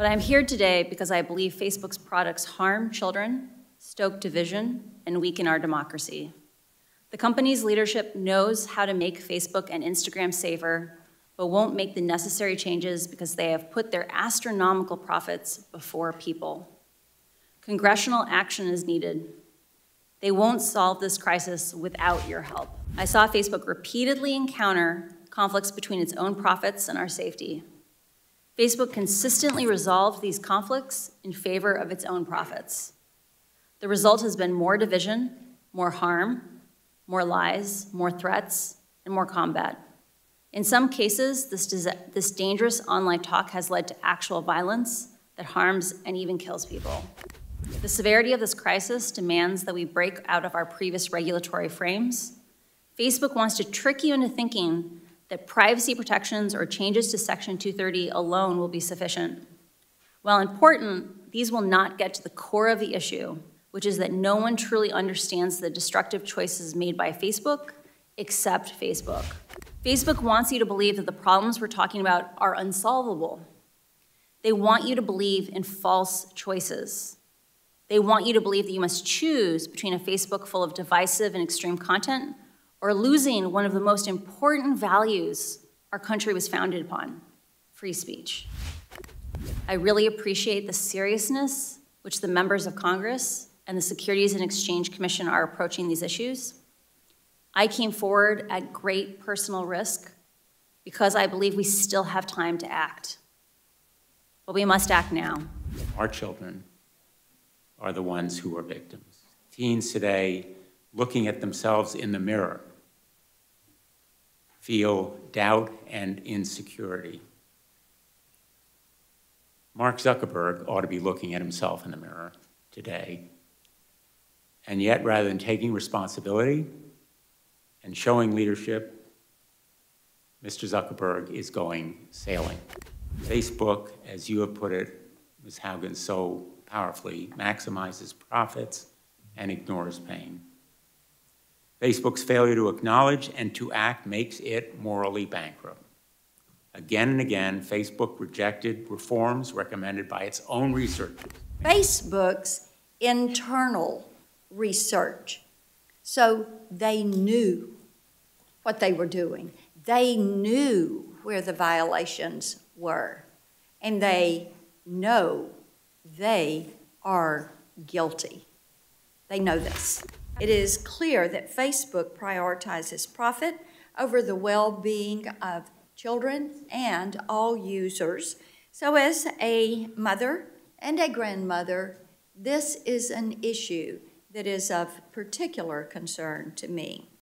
But I'm here today because I believe Facebook's products harm children, stoke division, and weaken our democracy. The company's leadership knows how to make Facebook and Instagram safer, but won't make the necessary changes because they have put their astronomical profits before people. Congressional action is needed. They won't solve this crisis without your help. I saw Facebook repeatedly encounter conflicts between its own profits and our safety. Facebook consistently resolved these conflicts in favor of its own profits. The result has been more division, more harm, more lies, more threats, and more combat. In some cases, this dangerous online talk has led to actual violence that harms and even kills people. The severity of this crisis demands that we break out of our previous regulatory frames. Facebook wants to trick you into thinking that privacy protections or changes to Section 230 alone will be sufficient. While important, these will not get to the core of the issue, which is that no one truly understands the destructive choices made by Facebook except Facebook. Facebook wants you to believe that the problems we're talking about are unsolvable. They want you to believe in false choices. They want you to believe that you must choose between a Facebook full of divisive and extreme content or losing one of the most important values our country was founded upon, free speech. I really appreciate the seriousness which the members of Congress and the Securities and Exchange Commission are approaching these issues. I came forward at great personal risk because I believe we still have time to act. But we must act now. Our children are the ones who are victims. Teens today, looking at themselves in the mirror, feel doubt and insecurity. Mark Zuckerberg ought to be looking at himself in the mirror today. And yet, rather than taking responsibility and showing leadership, Mr. Zuckerberg is going sailing. Facebook, as you have put it, Ms. Haugen, so powerfully, maximizes profits and ignores pain. Facebook's failure to acknowledge and to act makes it morally bankrupt. Again and again, Facebook rejected reforms recommended by its own researchers. Facebook's internal research. So they knew what they were doing. They knew where the violations were. And they know they are guilty. They know this. It is clear that Facebook prioritizes profit over the well-being of children and all users. So as a mother and a grandmother, this is an issue that is of particular concern to me.